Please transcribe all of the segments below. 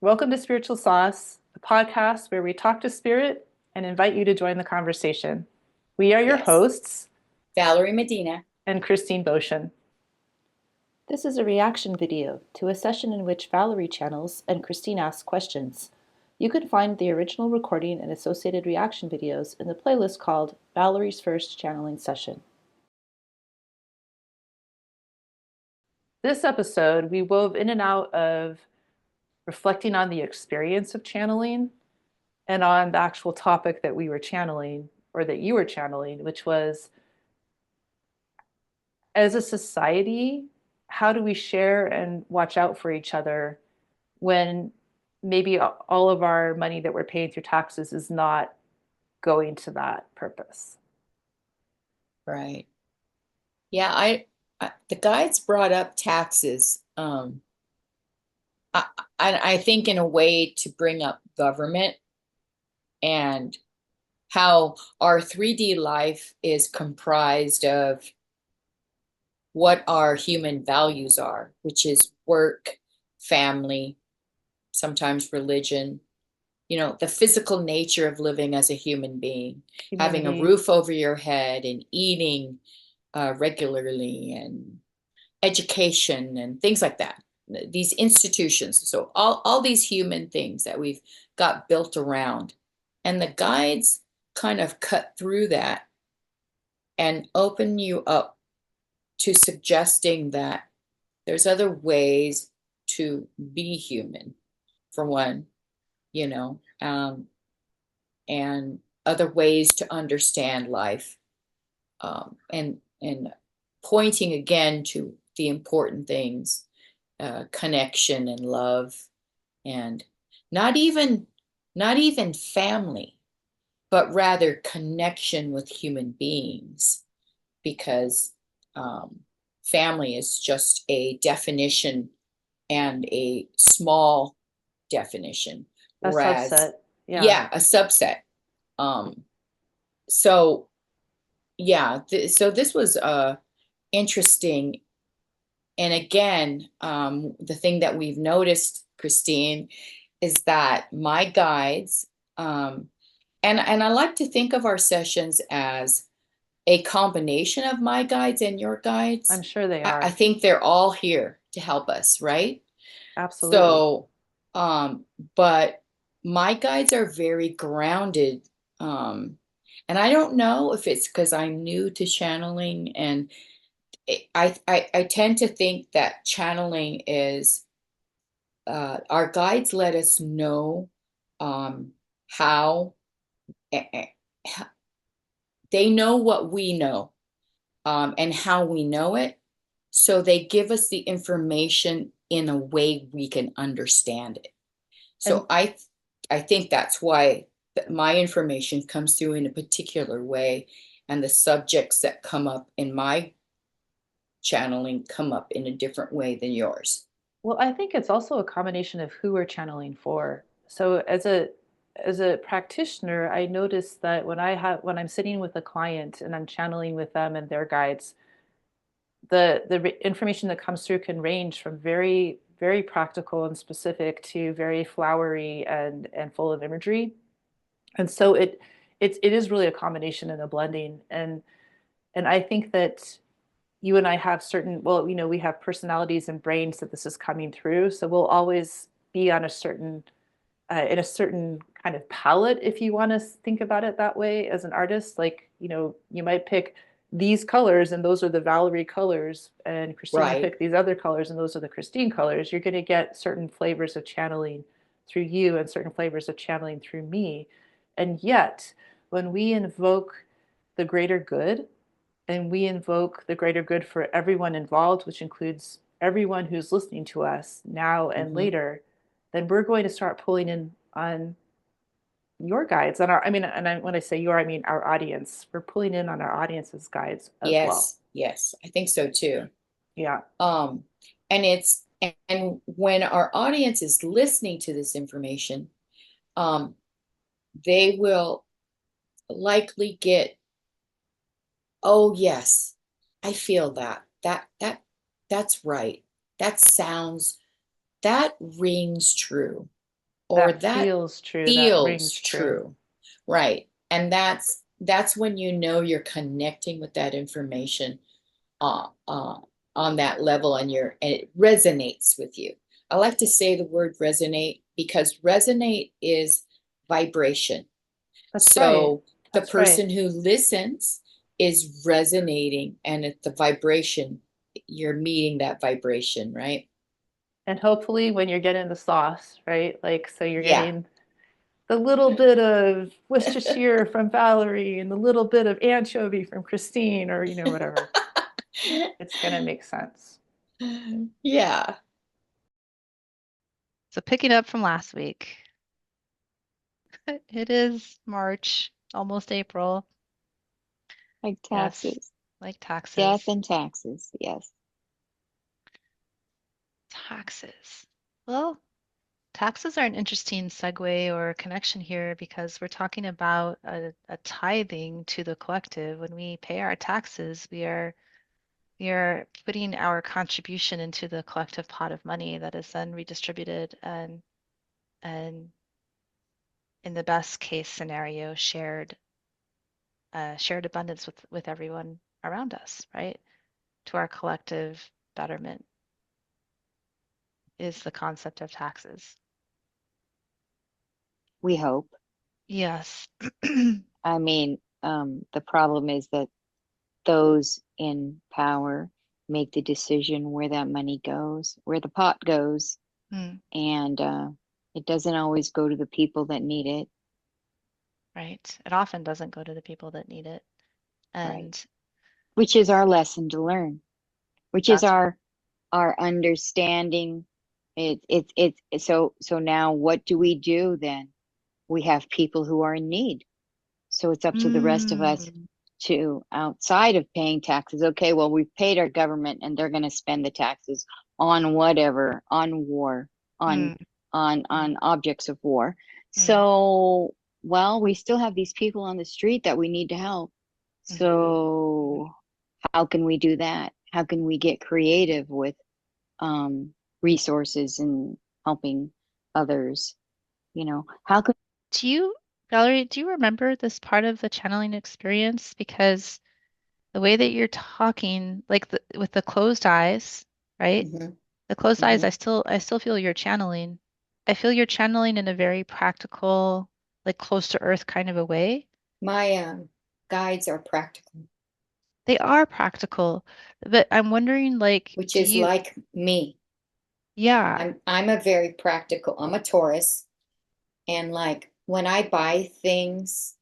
Welcome to Spiritual Sauce, the podcast where we talk to spirit and invite you to join the conversation. We are your Yes. hosts Valerie Medina. and Christine Boschen. This is a reaction video to a session in which Valerie channels and Christine asks questions. You can find the original recording and associated reaction videos in the playlist called Valerie's First Channeling Session. This episode, we wove in and out of reflecting on the experience of channeling and on the actual topic that we were channeling or that you were channeling, which was, as a society, how do we share and watch out for each other when maybe all of our money that we're paying through taxes is not going to that purpose? Right. Yeah, the guides brought up taxes. I, I think in a way to bring up government and how our 3D life is comprised of what our human values are, which is work, family, sometimes religion, the physical nature of living as a human being, having a Community. roof over your head and eating regularly and education and things like that. These institutions. So all these human things that we've got built around. And the guides kind of cut through that and open you up to suggesting that there's other ways to be human, for one, you know, um, and other ways to understand life, and pointing again to the important things, connection and love, and not even not even family, but rather connection with human beings, because um, family is just a definition and a small definition, A whereas subset. Yeah. yeah, a subset. Um, so yeah, so this was interesting. And again, the thing that we've noticed, Christine, is that my guides, and I like to think of our sessions as a combination of my guides and your I'm guides. sure they I are. think they're all here to help us, right? Absolutely. So, um, but my guides are very grounded. And I don't know if it's because I'm new to channeling, and I tend to think that channeling is, our guides let us know um, how eh, eh, they know what we know, and how we know it. So they give us the information in a way we can understand it. And So I think that's why my information comes through in a particular way, and the subjects that come up in my channeling come up in a different way than yours. well, I think it's also a combination of who we're channeling for. So as a practitioner, I notice that when I'm sitting with a client and I'm channeling with them and their guides, the information that comes through can range from very practical and specific to very flowery and full of imagery. And so it is really a combination and a blending. And I think that you and I have certain, well, we have personalities and brains that this is coming through. So we'll always be on a certain, in a certain kind of palette, if you want to think about it that way as an artist. Like, you might pick these colors and those are the Valerie colors, and Christine will Right. pick these other colors and those are the Christine colors. You're going to get certain flavors of channeling through you and certain flavors of channeling through me. And yet, when we invoke the greater good, and we invoke the greater good for everyone involved, which includes everyone who's listening to us now and Hmm. later, then we're going to start pulling in on your guides and when I say your, I mean our audience. We're pulling in on our audience's guides as well. Yes, yes, I think so too. Yeah. Um, and when our audience is listening to this information, um, they will likely get, oh yes, I feel that. That's right. That rings true. or That that feels true, that feels rings true. true. Right. And that's when you know you're connecting with that information uh, uh, on that level, and it resonates with you. I like to say the word resonate because resonate is vibration. That's right. So the That's right. person who listens is resonating, and it's the vibration, you're meeting that vibration, right? And hopefully when you're getting the sauce, right? Like, so you're Yeah. getting the little bit of Worcestershire from Valerie and the little bit of anchovy from Christine, or, whatever. It's going to make sense. Yeah. So picking up from last week, it is March, almost April. Like Yes, taxes, like death taxes. and taxes. Yes. Taxes. Well, taxes are an interesting segue or connection here because we're talking about a tithing to the collective. When we pay our taxes, we are putting our contribution into the collective pot of money that is then redistributed and in the best case scenario shared abundance with everyone around us, right? To our collective betterment is the concept of taxes. We hope. Yes. I mean, the problem is that those in power make the decision where that money goes, where the pot goes, Mm, and it doesn't always go to the people that need it, right. It often doesn't go to the people that need it. right? And Which is our lesson to learn, which is that's our understanding. So now what do we do then? We have people who are in need. So it's up to the rest of us mm, to, outside of paying taxes, okay, well, we've paid our government and they're going to spend the taxes on whatever, on war, on mm, mm, on objects of war. mm, So, well, we still have these people on the street that we need to help. mhm, So how can we do that? How can we get creative with um, resources and helping others? How can Do you, Valerie, do you remember this part of the channeling experience? Because the way that you're talking, like with the closed eyes, right? Hmm. The closed eyes, Hmm. I still feel you're channeling. I feel you're channeling in a very practical, like close to earth kind of a way. My guides are practical, They are practical, but I'm wondering, like, which do is you, like me. yeah, I'm a very practical. I'm a Taurus, and like when I buy things,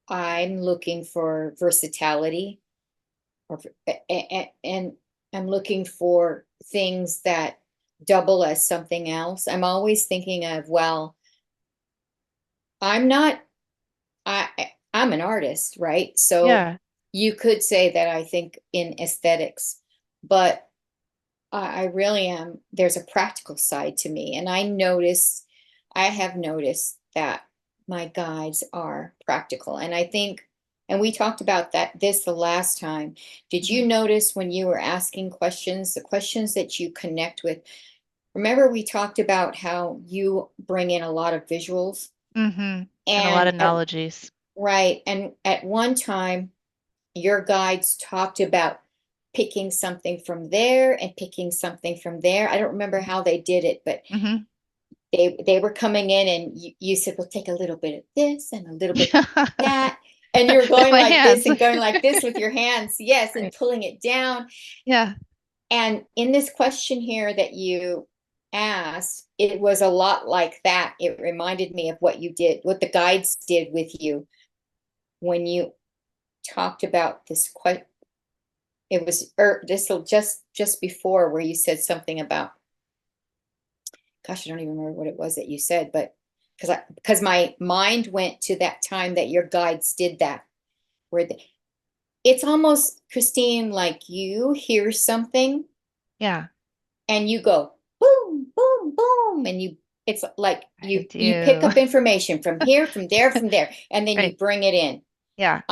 I'm looking for versatility, or and I'm looking for things that double as something else. I'm always thinking of, well, I'm not I'm an artist, right? So yeah, you could say that I think in aesthetics, but I really am. There's a practical side to me, and I have noticed that my guides are practical. And I think, and we talked about this the last time. Did hmm you notice when you were asking questions, the questions that you connect with? Remember, we talked about how you bring in a lot of visuals, hmm and a lot and of analogies. right, and at one time your guides talked about picking something from there and picking something from there. I don't remember how they did it, but Hmm they were coming in, and you said, well, take a little bit of this and a little bit of that. And you're With going my like this hands. and going like this with your hands. Yes, and Right. pulling it down. Yeah. And in this question here that you asked, it was a lot like that. It reminded me of what you did, what the guides did with you when you talked about this question. It was this just before where you said something about, gosh, I don't even remember what it was that you said, but because my mind went to that time that your guides did that, where it's almost, Christine, like you hear something Yeah, and you go boom, boom, boom, and it's like I you pick do. up information from here, from there, and then you Right. bring it in. Yeah.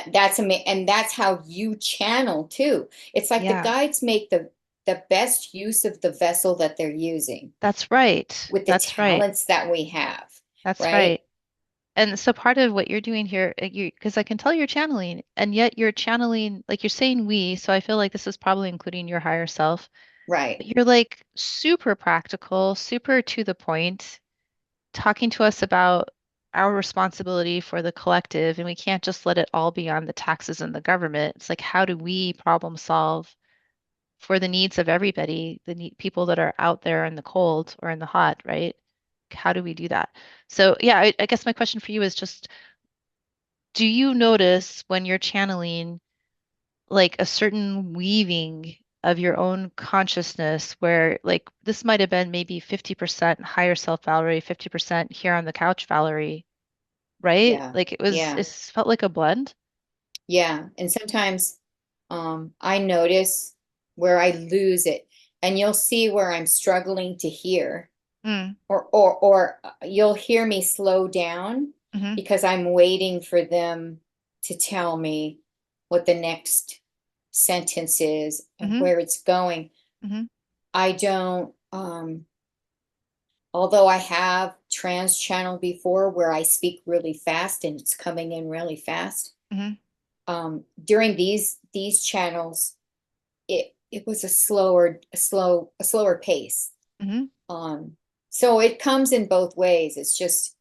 That's amazing, and that's how you channel too. It's like the Yeah. guides make the best use of the vessel that they're using That's right. with the That's right. talents that we have, That's right? right. And so part of what you're doing here, because I can tell you're channeling, and yet you're channeling, like you're saying we, so I feel like this is probably including your higher self. Right. But you're like super practical, super to the point, talking to us about our responsibility for the collective, and we can't just let it all be on the taxes and the government. It's like, how do we problem solve for the needs of everybody, the people that are out there in the cold or in the hot, right? How do we do that? So, yeah, I guess my question for you is just, do you notice when you're channeling like a certain weaving of your own consciousness where like this might have been maybe 50% higher self Valerie, 50% here on the couch Valerie, right? Yeah. Like Yeah. it felt like a blend. Yeah. And sometimes I notice where I lose it, and you'll see where I'm struggling to hear, Mm, or you'll hear me slow down hmm because I'm waiting for them to tell me what the next sentence is and hmm where it's going. hmm I don't, although I have trans channel before where I speak really fast and it's coming in really fast. hmm During these channels, it was a slower pace. hmm Um, so it comes in both ways. It's just,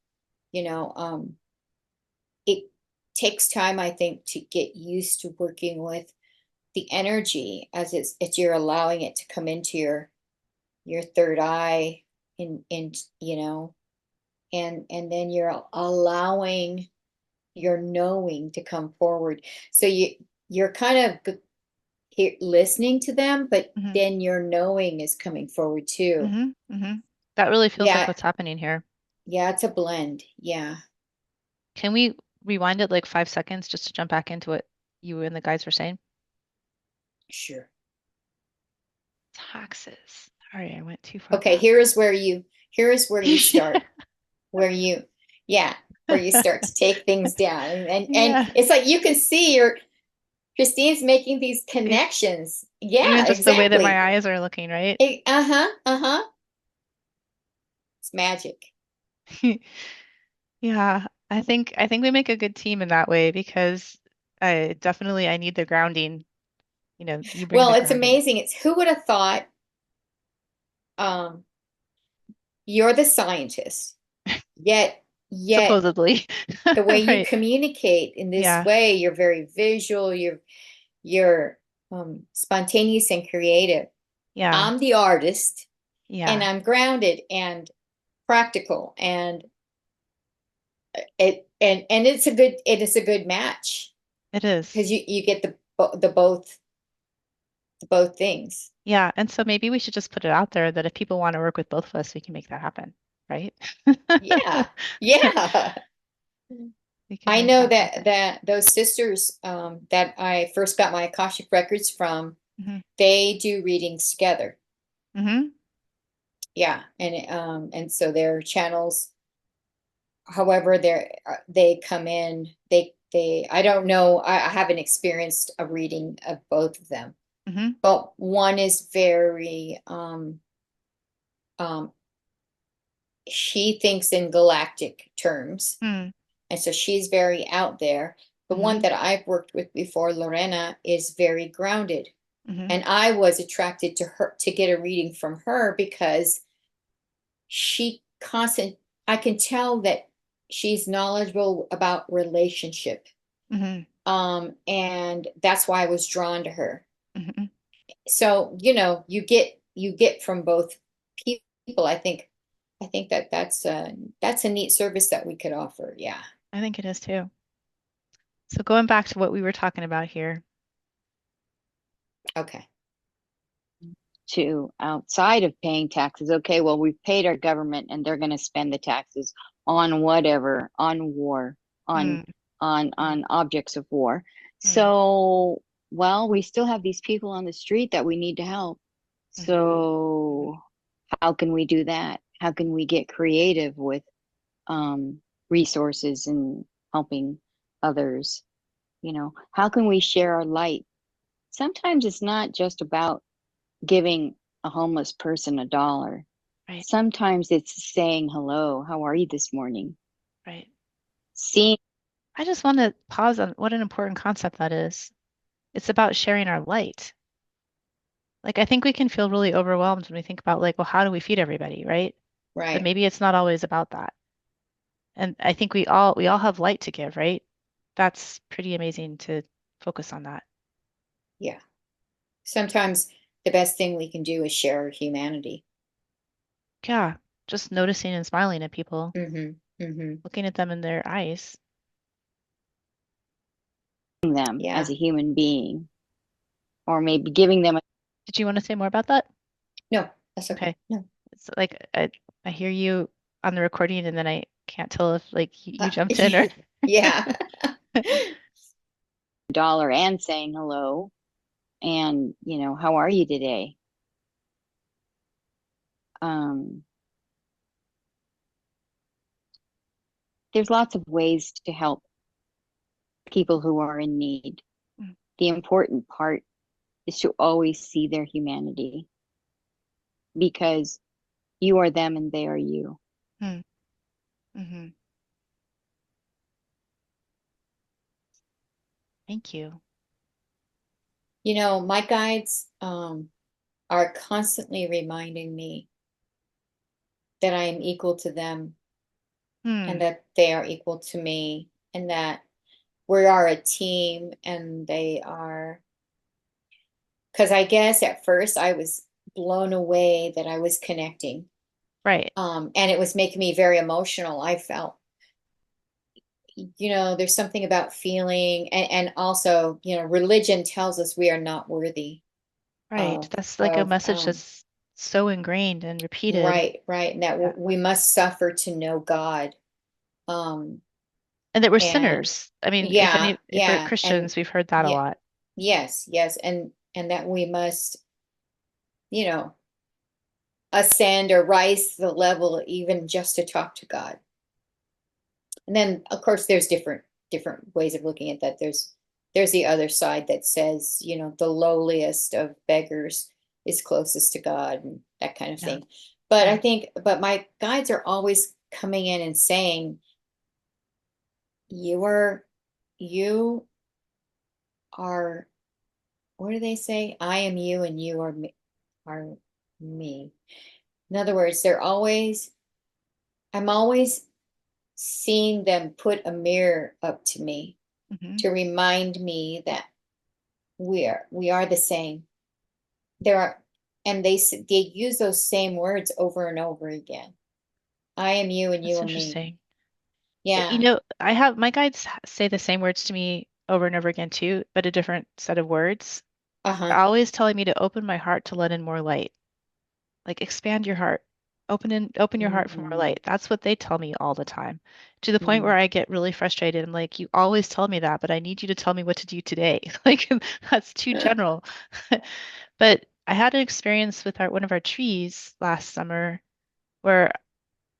it takes time, I think, to get used to working with the energy as you're allowing it to come into your third eye, in and then you're allowing your knowing to come forward. So you're kind of listening to them, but hmm then your knowing is coming forward too. hmm hmm That really feels like Yeah, what's happening here. yeah, it's a blend. Yeah, Can we rewind it like 5 seconds just to jump back into what you and the guys were saying? sure. Taxes. Sorry, I went too far Okay, back. here is where you start, where you yeah, where you start to take things down. And Yeah. it's like you can see your Christine's making these E- connections. Even Yeah, just the way that exactly. my eyes are looking, right? Uh-huh, uh-huh. It's magic. Yeah, I think we make a good team in that way because I need the grounding. You bring Well, the it's grounding. amazing. It's who would have thought, um you're the scientist, yet Supposedly. the way you Right. communicate in this Yeah. way, you're very visual, you're spontaneous and creative. Yeah. I'm the artist, and Yeah. I'm grounded and practical, and it is a good match It is. because you get the both things. Yeah. And so maybe we should just put it out there that if people want to work with both of us, we can make that happen, right? Yeah, yeah. We can I make know that that happen. those sisters, that I first got my Akashic records from, hmm they do readings together. hmm Yeah, and so their channels, however they come in, they I don't know, I haven't experienced a reading of both of them, hmm but one is very, um she thinks in galactic terms, hmm and so she's very out there. The one hmm that I've worked with before, Lorena, is very grounded. hmm And I was attracted to her to get a reading from her because she constant I can tell that she's knowledgeable about relationship. hmm And that's why I was drawn to her. hmm So, you get from both people. I think that that's a neat service that we could offer. Yeah. I think it is too. So going back to what we were talking about here. Okay. To outside of paying taxes. Okay, well, we've paid our government and they're going to spend the taxes on whatever, on war, on Mm, on objects of war. mm, So, well, we still have these people on the street that we need to help. mhm, So, how can we do that? How can we get creative with resources and helping others? How can we share our light? Sometimes it's not just about giving a homeless person $1. Right. Sometimes it's saying hello, how are you this morning? Right. Seeing I just want to pause on what an important concept that is. It's about sharing our light. Like, I think we can feel really overwhelmed when we think about, like, well, how do we feed everybody, right? But Right. maybe it's not always about that. And I think we all have light to give, right? That's pretty amazing to focus on that. Yeah. Sometimes the best thing we can do is share our humanity. Yeah, just noticing and smiling at people, Mm-hmm. Mm-hmm. looking at them in their eyes. them as Yeah. a human being, or maybe giving them a Did you want to say more about that? No, that's okay. Okay. No. It's like I hear you on the recording and then I can't tell if like you jumped in or Yeah. $1 and saying hello and, how are you today? Um, there's lots of ways to help people who are in need. Mm, The important part is to always see their humanity because you are them and they are you. mm, mm-hmm. Thank you. My guides are constantly reminding me that I am equal to them and Hmm. that they are equal to me and that we are a team and they are, because I guess at first I was blown away that I was connecting. Right. And it was making me very emotional. I felt, there's something about feeling and also, religion tells us we are not worthy Right. of That's like a of message that's so ingrained and repeated. right, and that Yeah. we must suffer to know God. Um, And that we're and sinners. I mean, yeah, if we're yeah, and Christians, we've heard that a yeah, lot. yes, and that we must, you know, ascend or rise to the level even just to talk to God. And then of course there's different ways of looking at that. There's the other side that says, the lowliest of beggars is closest to God and that kind of Yeah. thing. But I Yeah. think, but my guides are always coming in and saying, you are, you are, what do they say? I am you and you are me. In other words, I'm always seeing them put a mirror up to me Hmm. to remind me that we are the same. There are, and they use those same words over and over again. I am you and you That's are me. interesting. You Yeah. know, I have my guides say the same words to me over and over again too, but a different set of words. They're Uh-huh. always telling me to open my heart to let in more light. Like expand your heart. Open your heart for more Mm, light. That's what they tell me all the time. To the point mm. where I get really frustrated. I'm like, you always tell me that, but I need you to tell me what to do today. Like that's too general. But I had an experience with one of our trees last summer where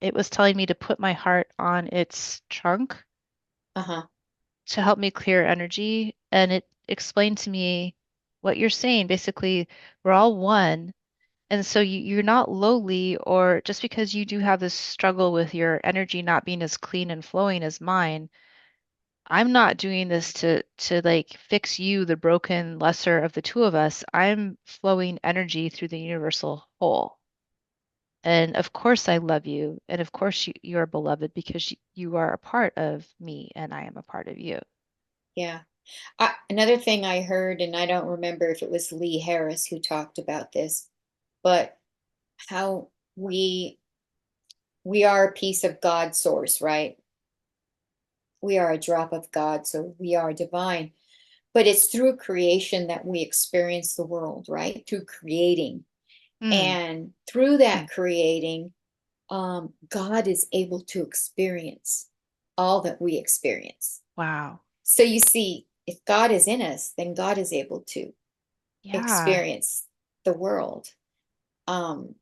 it was telling me to put my heart on its trunk Uh-huh. to help me clear energy. And it explained to me what you're saying. Basically, we're all one. And so you're not lowly, or just because you do have this struggle with your energy not being as clean and flowing as mine, I'm not doing this to like fix you, the broken lesser of the two of us. I'm flowing energy through the universal whole. And of course I love you, and of course you are beloved because you are a part of me and I am a part of you. Yeah. Another thing I heard, and I don't remember if it was Lee Harris who talked about this, but how we are a piece of God's source, right? We are a drop of God, so we are divine. But it's through creation that we experience the world, right? Through creating. Mm, And through that mm, creating, God is able to experience all that we experience. wow. So you see, if God is in us, then God is able to Yeah, experience the world um,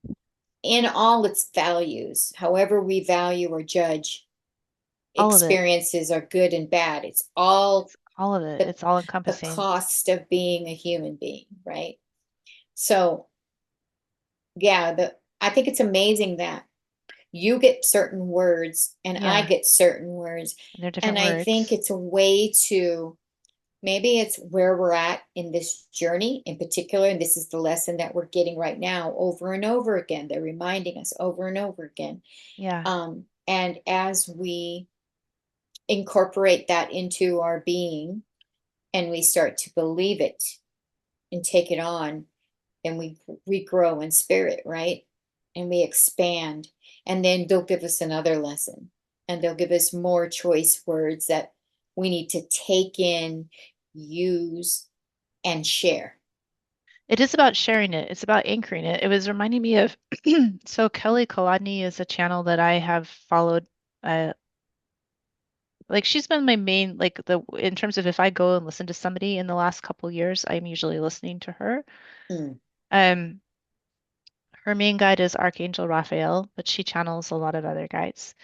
in all its values. However, we value or judge all of it. experiences are good and bad. It's all It's all of it. the, It's all the encompassing. cost of being a human being, right? So yeah, I think it's amazing that you get certain words and I Yeah, get certain words. and they're different And I think words. it's a way to, maybe it's where we're at in this journey in particular. And this is the lesson that we're getting right now over and over again. They're reminding us over and over again. Yeah. And as we incorporate that into our being and we start to believe it and take it on, and we grow in spirit, right? And we expand. And then they'll give us another lesson and they'll give us more choice words that we need to take in, use, and share. It is about sharing it. It's about anchoring it. It was reminding me of so Kelly Kolodny is a channel that I have followed. Uh, like she's been my main, like the in terms of if I go and listen to somebody in the last couple years, I'm usually listening to her. Mm. Um, her main guide is Archangel Raphael, but she channels a lot of other guides.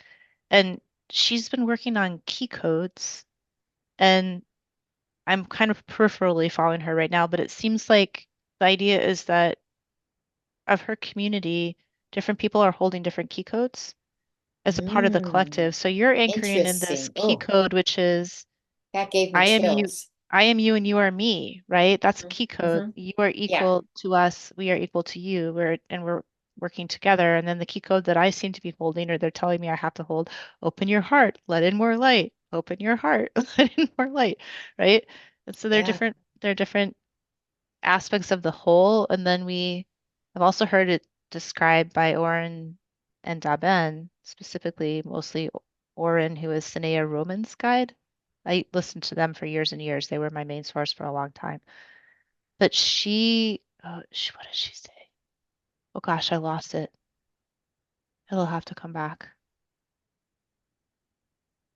And she's been working on key codes, and I'm kind of peripherally following her right now, but it seems like the idea is that of her community, different people are holding different key codes as a part of the Mm. collective. So you're anchoring in this Interesting. key Oh, code, which is that gave me I am you, chills. I am you, and you are me, right? That's a key code. Mm-hmm. You are Yeah, equal to us, we are equal to you. We're working together. And then the key code that I seem to be holding, or they're telling me I have to hold, open your heart, let in more light, open your heart, let in more light, right? And so yeah. they're different aspects of the whole. And then I've also heard it described by Oren and Daben, specifically mostly Oren, who is Sinea Roman's guide. I listened to them for years and years. They were my main source for a long time. But what did she say? Oh gosh, I lost it. It'll have to come back.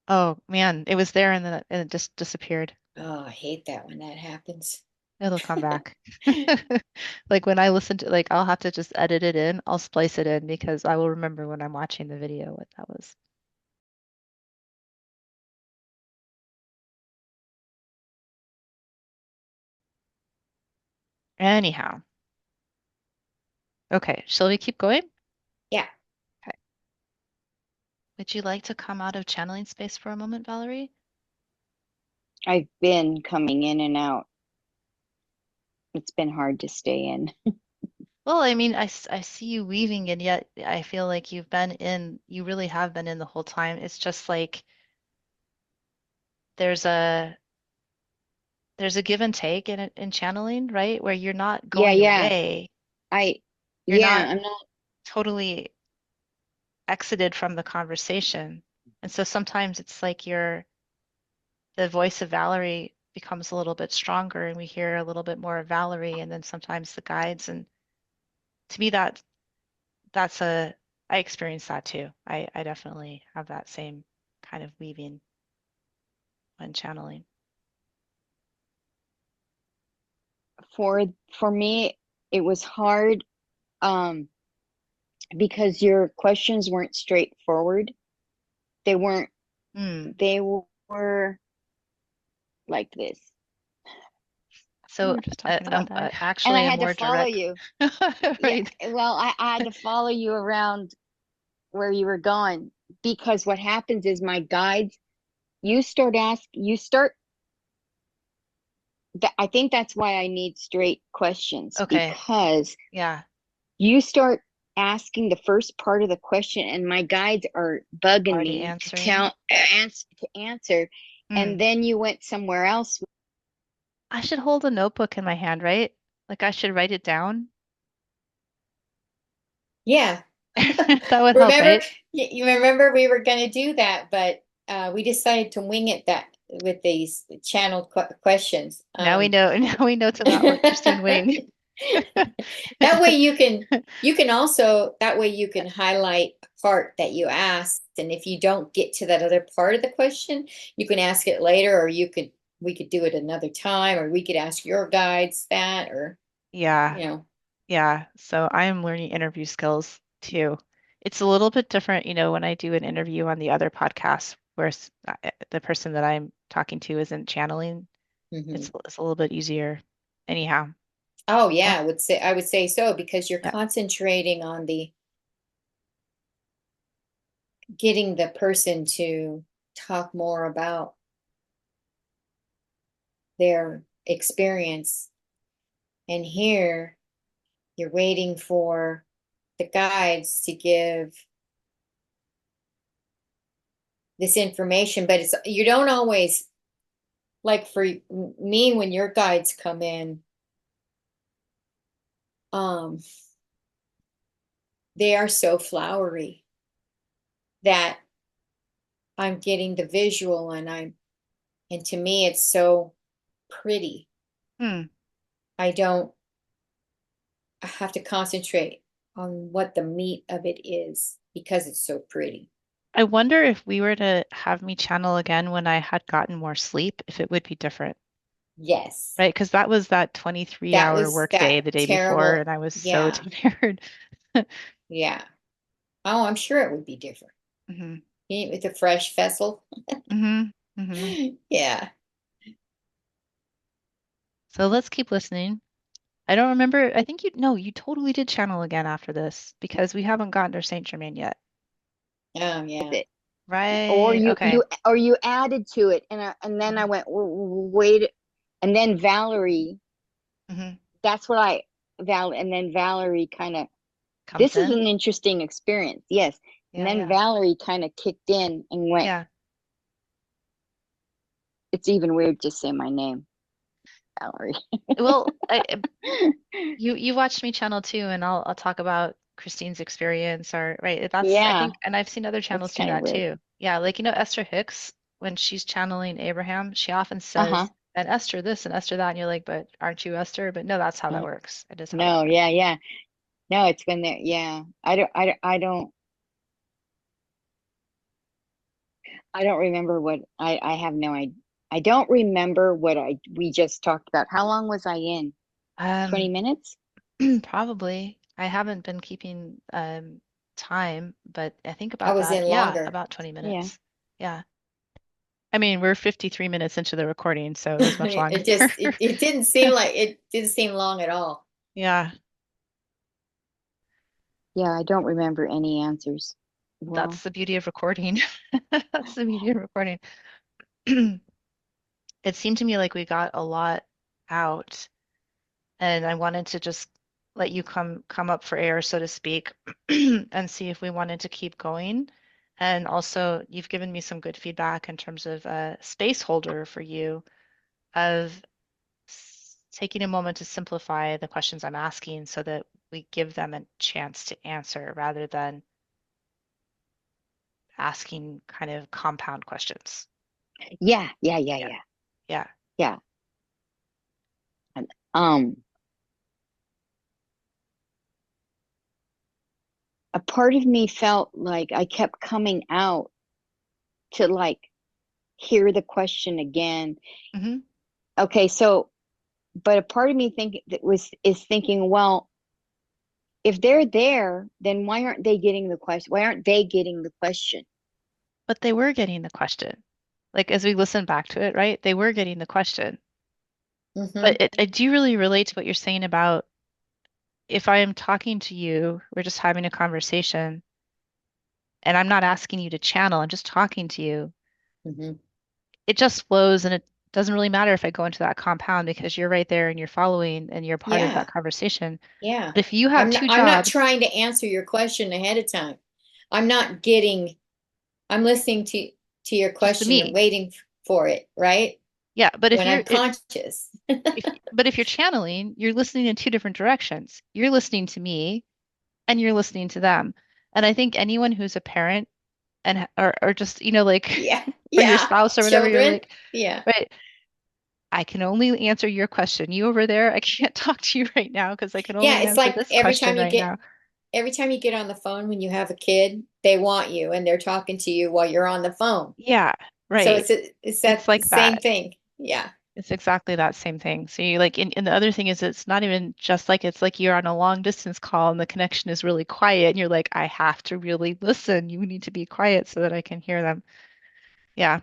Oh man, it was there and it just disappeared. Oh, I hate that when that happens. It'll come back. Like when I listen to, like, I'll have to just edit it in. I'll splice it in because I will remember when I'm watching the video what that was. Anyhow, okay, shall we keep going? Yeah. Okay. Would you like to come out of channeling space for a moment, Valerie? I've been coming in and out. It's been hard to stay in. Well, I mean, I see you weaving, and yet I feel like you really have been in the whole time. It's just like there's a there's a give and take in channeling, right? Where you're not Yeah, going yeah. away. I You're yeah, not I'm not. totally exited from the conversation. And so sometimes it's like the voice of Valerie becomes a little bit stronger and we hear a little bit more of Valerie and then sometimes the guides. And to me that's I experience that too. I definitely have that same kind of weaving when channeling. For for me, it was hard um because your questions weren't straightforward. They weren't Hmm. they were like this. So We're just talking about that. And I actually a had to more follow direct. you. Yeah, Right. well, I had to follow you around where you were going because what happens is my guides, you start I think that's why I need straight questions Okay. because Yeah. you start asking the first part of the question and my guides are bugging Already me to answering. answer Hmm. and then you went somewhere else. I should hold a notebook in my hand, right? Like I should write it down. Yeah. That would help, Remember, right? you remember we were going to do that, but we decided to wing it that with these channeled questions. Now we know. Now we know to not let Christine wing. That way you can also, that way you can highlight a part that you asked, and if you don't get to that other part of the question, you can ask it later, or we could do it another time, or we could ask your guides that, or Yeah. you know. Yeah. So I am learning interview skills too. It's a little bit different, when I do an interview on the other podcast where the person that I'm talking to isn't channeling. Mhm. It's a little bit easier. Anyhow. Oh Uh, yeah, I would say so because you're yeah. concentrating on the getting the person to talk more about their experience. And here you're waiting for the guides to give this information, but it's you don't always like for me when your guides come in, um, they are so flowery that I'm getting the visual and to me it's so pretty. Hmm. I don't I have to concentrate on what the meat of it is because it's so pretty. I wonder if we were to have me channel again when I had gotten more sleep, if it would be different, Yes. right? Because that was that 23-hour work day That the day before, terrible. and I was so Yeah. tired. Yeah. Oh, I'm sure it would be different. hmm Eat with a fresh vessel. hmm hmm Yeah. So let's keep listening. I don't remember. I think you, no, you totally did channel again after this because we haven't gotten to Saint Germain yet. with Yeah. it. Or Right. Okay. you added to it, and then I hmm went, wait, and then Valerie, hmm that's what and then Valerie kind of, Comes this is in. an interesting experience, yes. And Yeah, then yeah. Valerie kind of kicked in and went, Yeah. it's even weird to say my name, Valerie. Well, you watched me channel too, and I'll talk about Christine's experience or right. That's I Yeah, think, and I've seen other that's channels do kind of that weird. too. Yeah, like Esther Hicks, when she's channeling Abraham, she often Uh-huh. says, and Esther this and Esther that, and you're like, but aren't you Esther? But no, that's how that Uh, works. It is how that no, works. yeah. No, it's when they're, yeah. I don't remember what I have no I don't remember what I we just talked about. How long was I in? 20 Um, minutes? Probably. I haven't been keeping time, but I think I about was that. in Yeah, longer. about 20 Yeah. minutes. Yeah. I mean, we're 53 minutes into the recording, so it was much longer. It didn't seem like it didn't seem long at all. Yeah, Yeah, I don't remember any answers. Well, that's the beauty of recording. That's the beauty of recording. It seemed to me like we got a lot out, and I wanted to just let you come up for air, so to speak, and see if we wanted to keep going. And also, you've given me some good feedback in terms of a space holder for you of taking a moment to simplify the questions I'm asking so that we give them a chance to answer rather than asking kind of compound questions. yeah, Yeah. Yeah. yeah. And, um, a part of me felt like I kept coming out to like hear the question again. hmm Okay, so but a part of me is thinking, well, if they're there, then why aren't they getting the question? Why aren't they getting the question? But they were getting the question. Like as we listen back to it, right? They were getting the question. But Hmm. I do really relate to what you're saying about if I am talking to you, we're just having a conversation, and I'm not asking you to channel, I'm just talking to you. Hmm. It just flows, and it doesn't really matter if I go into that compound because you're right there and you're following and you're part of that Yeah. conversation. Yeah. But if you have two I'm not jobs, trying to answer your question ahead of time. I'm not getting I'm listening to your just to question and me, waiting for it, right? yeah. But if When you're I'm conscious. if you're channeling, you're listening in two different directions. You're listening to me, and you're listening to them. And I think anyone who's a parent and or just like Yeah. or your Yeah. spouse or whatever, you're Children. like, Yeah. right. I can only answer your question. You over there, I can't talk to you right now because I can Yeah, only it's answer like this question right now. every time you get on the phone when you have a kid, they want you and they're talking to you while you're on the phone. Yeah, So right. it's It's that like same that. thing. Yeah. It's exactly that same thing. So you like, and the other thing is it's not even just like it's like you're on a long distance call and the connection is really quiet and you're like, I have to really listen. You need to be quiet so that I can hear them. Yeah.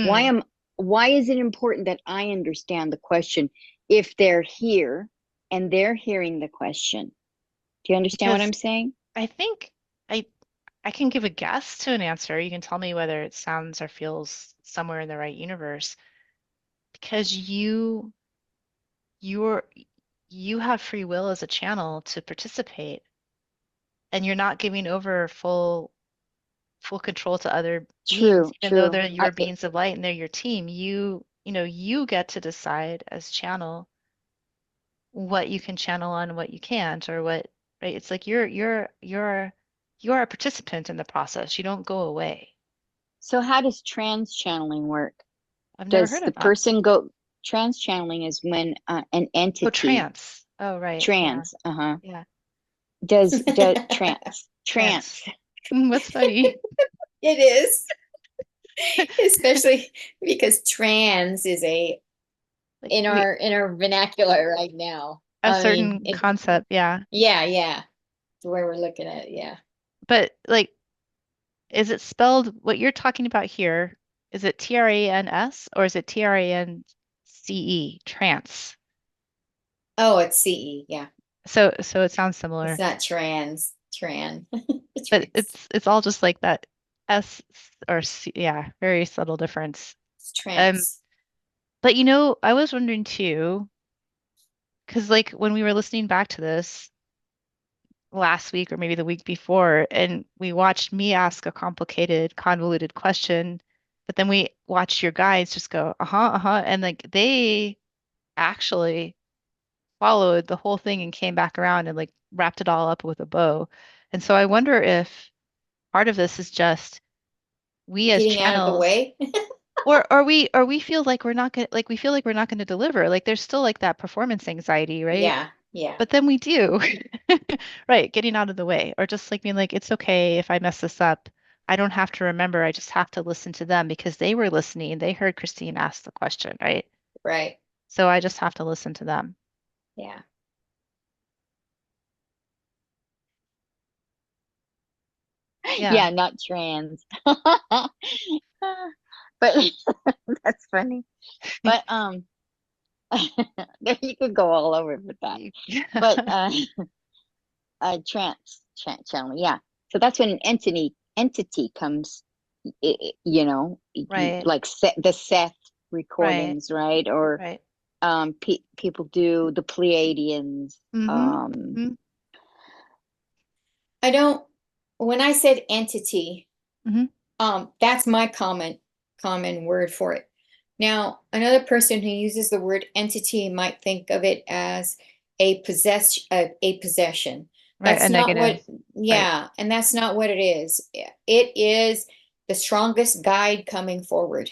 Why Hmm. am why is it important that I understand the question if they're here and they're hearing the question? Do you understand what Because I'm saying? I think I I can give a guess to an answer. You can tell me whether it sounds or feels somewhere in the right universe. Because you're you have free will as a channel to participate, and you're not giving over full control to other beings, True, even though true. they're your beings of light and they're your team. You get to decide as channel what you can channel on, what you can't, or what, right? It's like you're a participant in the process. You don't go away. So how does trans channeling work? I've never Does heard the of that. person go, trans channeling is when an Oh, entity, trance. Oh, right. Yeah. trans, Yeah. does Trance. trans. What's funny? It is, especially because trans is Like in our vernacular right now. a I mean, certain concept, yeah. yeah, the way we're looking at it, yeah. But like, is it spelled what you're talking about here? Is it Trans or is it Trance? Trance. Oh, it's CE, yeah. So it sounds It's similar, not tran. but Trans. it's all just like that S or C, yeah, very subtle difference. It's Um, trans. but I was wondering too, because like when we were listening back to this last week or maybe the week before, and we watched me ask a complicated, convoluted question, but then we watched your guides just go, uh-huh, uh-huh, and like they actually followed the whole thing and came back around and like wrapped it all up with a bow. And so I wonder if part of this is just we as Getting out of the channels, way. or we feel like we're not gonna like we feel like we're not gonna deliver. Like there's still like that performance anxiety, right? Yeah, yeah, But then we do. Right, getting out of the way, or just like being like, it's okay if I mess this up. I don't have to remember. I just have to listen to them because they were listening. They heard Christine ask the question, right? right. So I just have to listen to them. Yeah. Yeah. Yeah, not trans. But that's funny. But there you could go all over with that. But channeling, yeah. So that's when an entity comes, Right, like the Seth right, recordings, right? Or right. people do the Pleiadians. Mm-hmm. Um, Mm-hmm. I don't, when I said entity, Mm-hmm. that's my common word for it. Now, another person who uses the word entity might think of it as a possession. Right, a That's not negative. what, Right, yeah, and that's not what it is. It is the strongest guide coming forward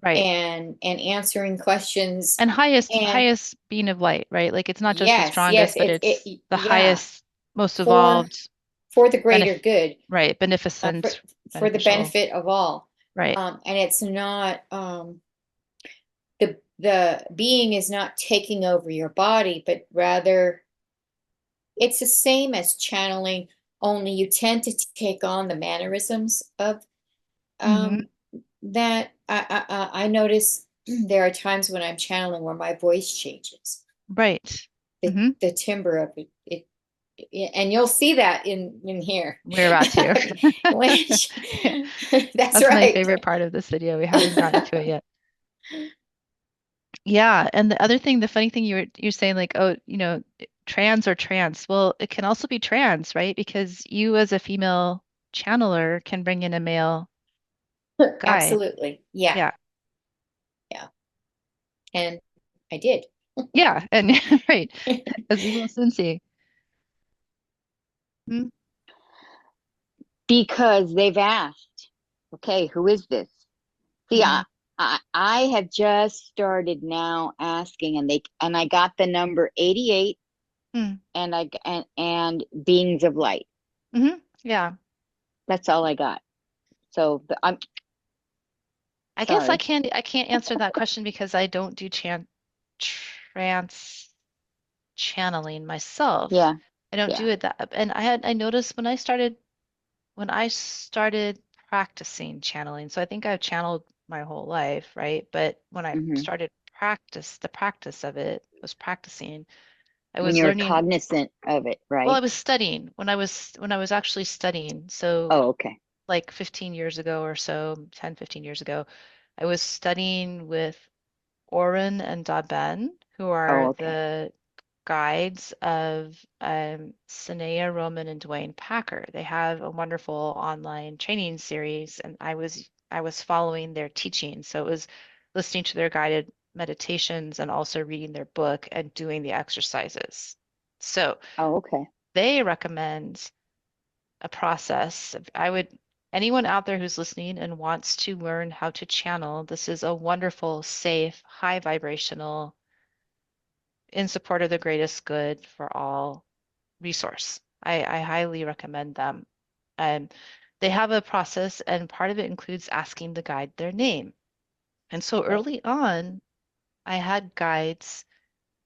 right. and answering questions. And highest And highest being of light, right? Like it's not just the yes, strongest, but it's the yeah, highest, most for evolved, for the benef greater good, right, for beneficent, for the beneficial. benefit of all. Right. And it's not the being is not taking over your body, but rather it's the same as channeling, only you tend to take on the mannerisms of Mm-hmm. um, that. I notice there are times when I'm channeling where my voice changes, Right. the Mm-hmm. the timbre of and you'll see that in here. We're about to. Which, that's That's my right. favorite part of this video. We haven't gotten to it yet. Yeah, and the other thing, the funny thing you're saying like, oh, trans or trans. Well, it can also be trans, right? Because you as a female channeler can bring in a male guide. Absolutely. Yeah, Yeah. yeah. And I did. Yeah, and right, as we will soon see. Mm, because they've asked, okay, who is this? See, mm, I have just started now asking, and I got the number 88, mm, and beings of light. yeah. That's all I got. So I'm I guess I sorry. can't answer that question because I don't do trans channeling myself. Yeah, I don't yeah. do it that, and I noticed when I started practicing channeling. So I think I've channeled my whole life, right? But when I Hmm. started the practice of it, was practicing, I When was you're learning, cognizant of it, well, I right? was studying when I was actually studying. So Oh, okay. like 15 years ago or so, 10, 15 years ago, I was studying with Oren and Daben, who Oh, are okay. the guides of Sanaya Roman and Dwayne Packer. They have a wonderful online training series, and I was following their teaching. So it was listening to their guided meditations and also reading their book and doing the exercises. So Oh, okay. they recommend a process. I would anyone out there who's listening and wants to learn how to channel, this is a wonderful, safe, high vibrational, in support of the greatest good for all resource. I highly recommend them. And they have a process, and part of it includes asking the guide their name. And so Okay. early on, I had guides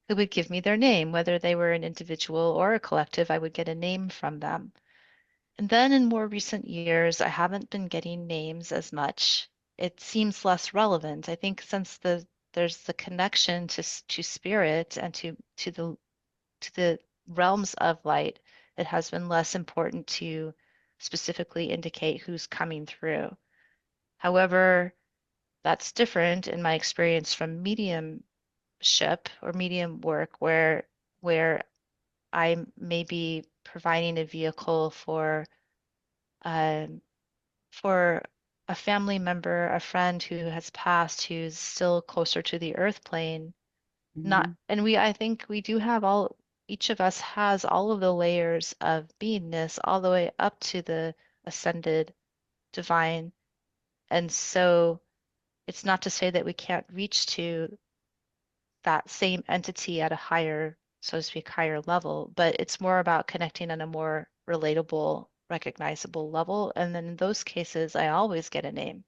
who would give me their name, whether they were an individual or a collective, I would get a name from them. And then in more recent years, I haven't been getting names as much. It seems less relevant. I think since there's the connection to spirit and to the realms of light, it has been less important to specifically indicate who's coming through. However, that's different in my experience from mediumship or medium work where I may be providing a vehicle um, for a family member, a friend who has passed, who's still closer to the earth plane. Not, Hmm. and I think we do have all, each of us has all of the layers of beingness all the way up to the ascended divine. And so it's not to say that we can't reach to that same entity at a higher, so to speak, higher level, but it's more about connecting on a more relatable, recognizable level. And then in those cases, I always get a name.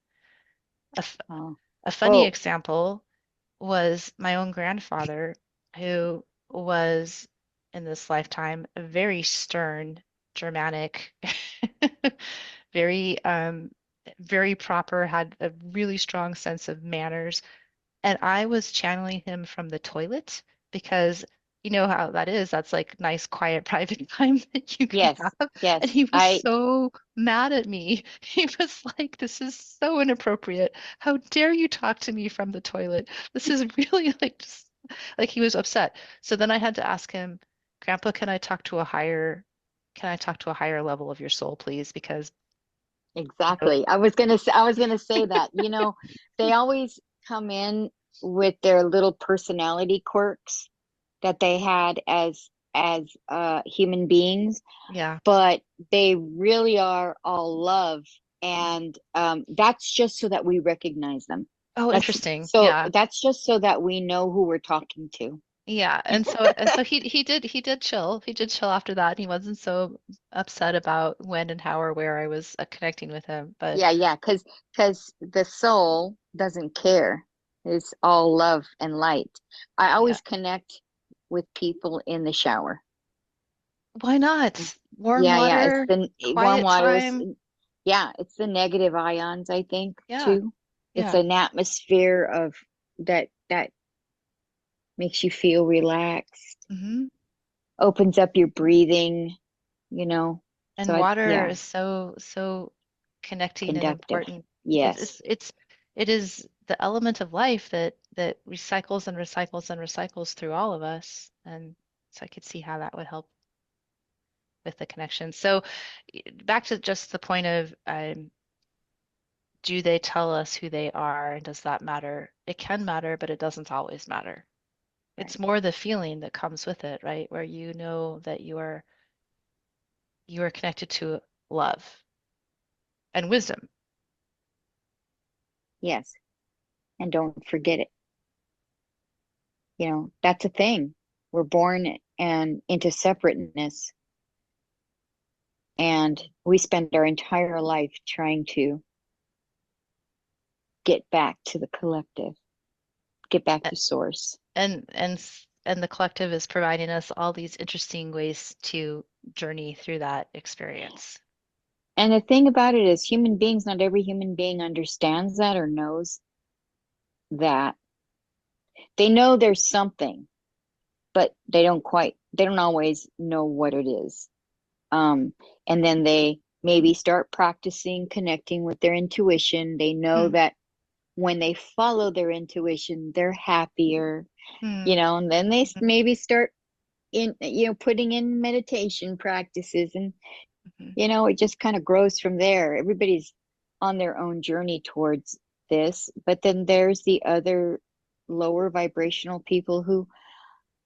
A, f- Oh, a funny oh, example was my own grandfather, who was in this lifetime a very stern, Germanic, very very proper, had a really strong sense of manners, and I was channeling him from the toilet because you know how that is. That's like nice, quiet, private time that you can yes, have. And yes. he was so mad at me. He was like, "This is so inappropriate. How dare you talk to me from the toilet? This is really like just like he was upset." So then I had to ask him, "Grandpa, can I talk to a higher level of your soul, please? Because you know, Exactly. I was gonna say that. You know, they always come in with their little personality quirks that they had as human beings, yeah. but they really are all love, and that's just so that we recognize them. Oh, That's interesting. so Yeah. that's just so that we know who we're talking to. Yeah, and so he did chill. He did chill after that. He wasn't so upset about when and how or where I was connecting with him. But Yeah, yeah, because the soul doesn't care. It's all love and light. I yeah, always connect with people in the shower. why not? Warm Yeah, yeah, it's water, the warm quiet waters. time. Yeah, it's the negative ions, I think, Yeah, too. It's yeah. an atmosphere of that makes you feel relaxed, Hmm. opens up your breathing, you know. So And I, water yeah, is so connecting and conductive. important. Yes, It is the element of life that recycles and recycles and recycles through all of us. And so I could see how that would help with the connection. So back to just the point of do they tell us who they are and does that matter? It can matter, but it doesn't always matter. It's right. more the feeling that comes with it, right? Where you know that you are connected to love and wisdom. Yes, and don't forget it. You know, that's a thing. We're born and into separateness, and we spend our entire life trying to get back to the collective, get back A- to source. and the collective is providing us all these interesting ways to journey through that experience. And the thing about it is human beings, not every human being understands that or knows that. They know there's something, but they don't always know what it is. Um, and then they maybe start practicing connecting with their intuition. They know Hmm. that when they follow their intuition, they're happier, Hmm. and then they Hmm. maybe start putting in meditation practices, and Hmm. it just kind of grows from there. Everybody's on their own journey towards this, but then there's the other lower vibrational people who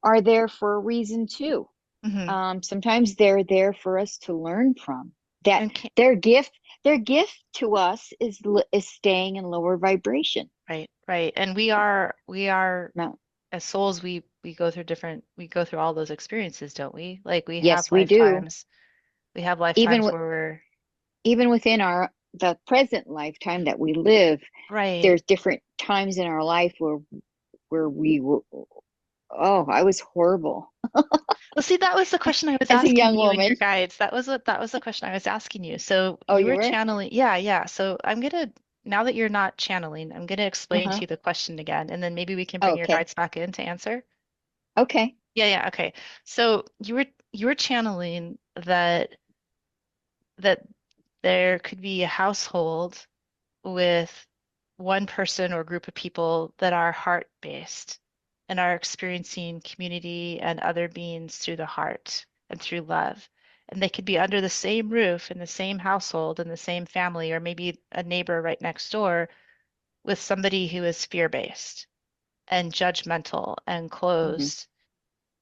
are there for a reason too. Hmm. Sometimes they're there for us to learn from. That And can, their gift, their gift to us is staying in lower vibration. right, right. And we are Now, as souls, we go through all those experiences, don't we? Like yes, we do. we have Even lifetimes with where we're even within the present lifetime that we live, right. there's different times in our life where we were. Oh, I was horrible Well, see, that was the question I was as a asking young you and your woman. guides. That was the question I was asking you. So Oh, you you were were? channeling, yeah, yeah. So now that you're not channeling, I'm gonna explain to Uh-huh. you the question again, and then maybe we can Oh, bring your okay. guides back in to answer. Okay. Yeah, yeah, okay. So you were channeling that there could be a household with one person or group of people that are heart-based and are experiencing community and other beings through the heart and through love. And they could be under the same roof in the same household in the same family, or maybe a neighbor right next door with somebody who is fear-based and judgmental and Hmm. closed.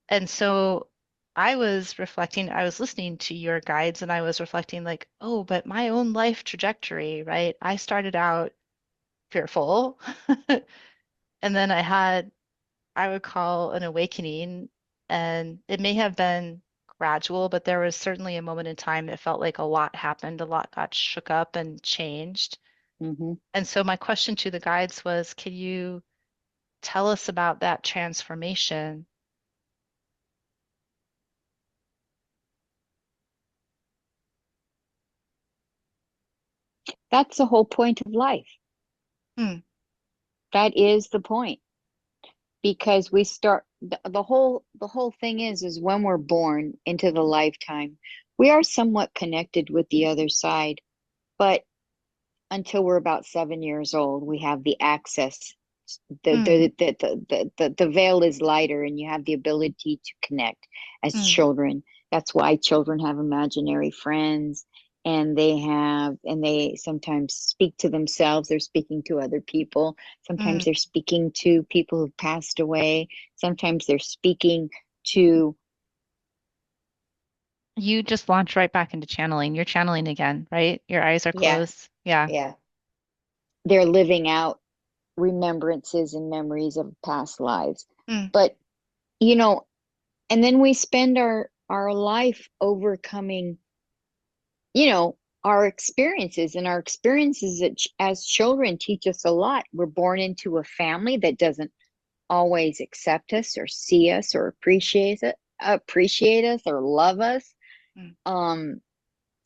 And so I was listening to your guides and I was reflecting like, oh, but my own life trajectory, right? I started out fearful. And then I would call an awakening, and it may have been gradual, but there was certainly a moment in time that felt like a lot happened, a lot got shook up and changed. Hmm. And so my question to the guides was, can you tell us about that transformation? That's the whole point of life. Hmm. That is the point. Because we start the whole thing is when we're born into the lifetime, we are somewhat connected with the other side, but until we're about 7 years old, we have the access. Hmm. The veil is lighter, and you have the ability to connect as Hmm. children. That's why children have imaginary friends, and they sometimes speak to themselves. They're speaking to other people. Hmm. Sometimes they're speaking to people who've passed away. Sometimes they're speaking to, You just launched right back into channeling. You're channeling again, right? Your eyes are yeah, closed. Yeah. yeah. They're living out remembrances and memories of past lives. Hmm. But you know, and then we spend our life overcoming, our experiences, and our experiences as children teach us a lot. We're born into a family that doesn't always accept us or see us or appreciate us or love us. Hmm. um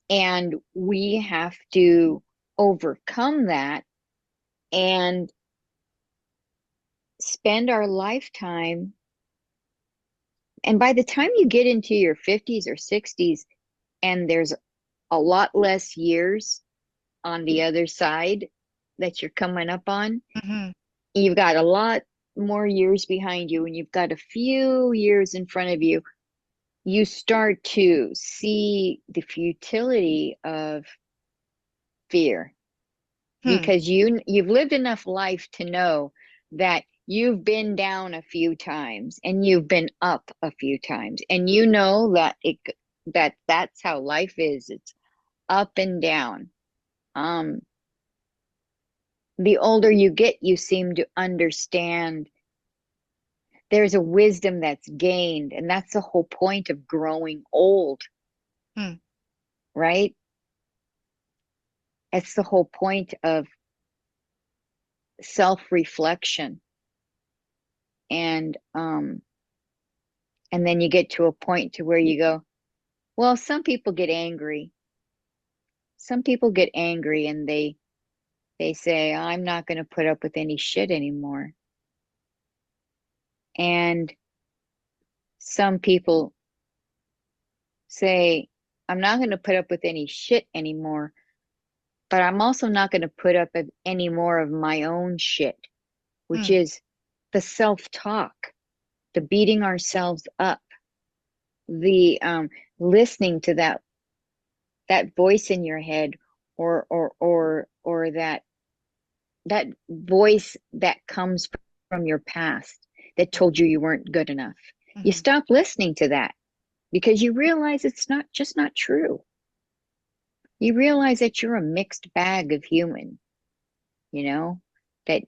and we have to overcome that and spend our lifetime. And by the time you get into your 50s or 60s, and there's a lot less years on the other side that you're coming up on, Hmm. you've got a lot more years behind you, and you've got a few years in front of you. You start to see the futility of fear, Hmm. because you've lived enough life to know that you've been down a few times and you've been up a few times, and you know that's how life is. It's up and down. um the older you get, you seem to understand there's a wisdom that's gained, and that's the whole point of growing old, Hmm. right? It's the whole point of self-reflection. And then you get to a point to where you go, well, some people get angry, some people get angry and they say, I'm not going to put up with any shit anymore. And some people say, I'm not going to put up with any shit anymore, but I'm also not going to put up with any more of my own shit, which is the self-talk, the beating ourselves up, the listening to that voice in your head, or that voice that comes from your past that told you you weren't good enough. You stop listening to that because you realize it's not true. You realize that you're a mixed bag of human, you know, that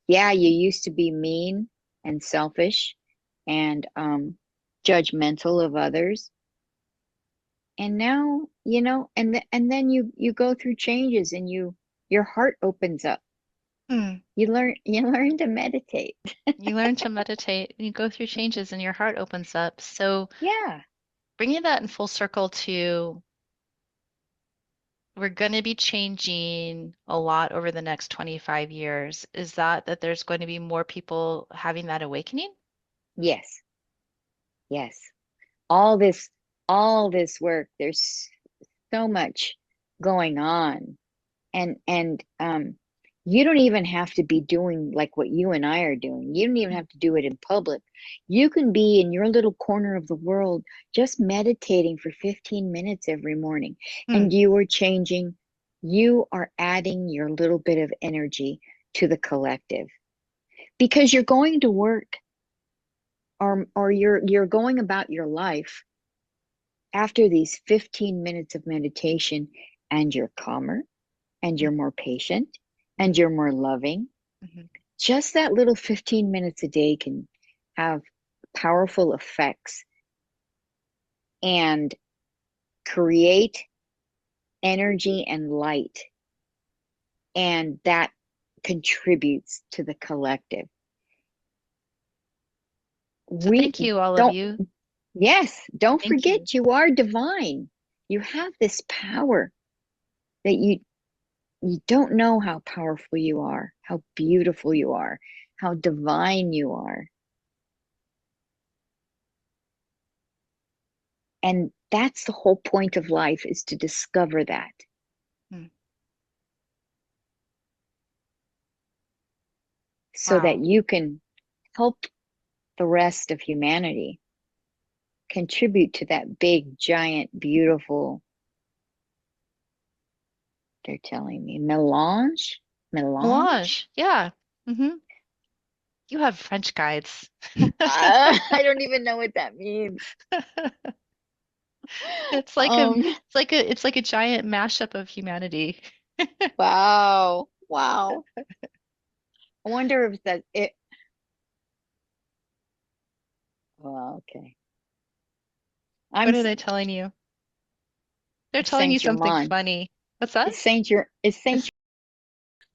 yeah, you used to be mean and selfish and judgmental of others. And now, you know, and then you go through changes and your heart opens up. You learn to meditate. You learn to meditate, you go through changes, and your heart opens up. So Yeah. bringing that in full circle to we're going to be changing a lot over the next 25 years. Is that there's going to be more people having that awakening? Yes. Yes. All this work, there's so much going on. And you don't even have to be doing like what you and I are doing. You don't even have to do it in public. You can be in your little corner of the world just meditating for 15 minutes every morning. And you are changing, you are adding your little bit of energy to the collective. Because you're going to work or you're going about your life after these 15 minutes of meditation, and you're calmer, and you're more patient, and you're more loving. Just that little 15 minutes a day can have powerful effects and create energy and light. And that contributes to the collective. So thank you, all of you. Yes, don't Thank forget you are divine. You have this power that you don't know how powerful you are, how beautiful you are, how divine you are. And that's the whole point of life, is to discover that. So that you can help the rest of humanity contribute to that big, giant, beautiful, they're telling me, melange? Melange, yeah. You have French guides. I don't even know what that means. It's like a giant mashup of humanity. Wow. I wonder if that it. Well, okay. What are they telling you? They're telling you Saint something Germain. funny. What's that? It's Saint.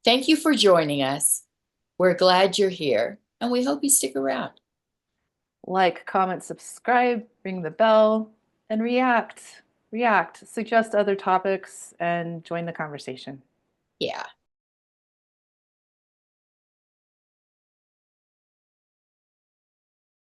Thank you for joining us. We're glad you're here, and we hope you stick around. Like, comment, subscribe, ring the bell, and react. Suggest other topics and join the conversation. Yeah.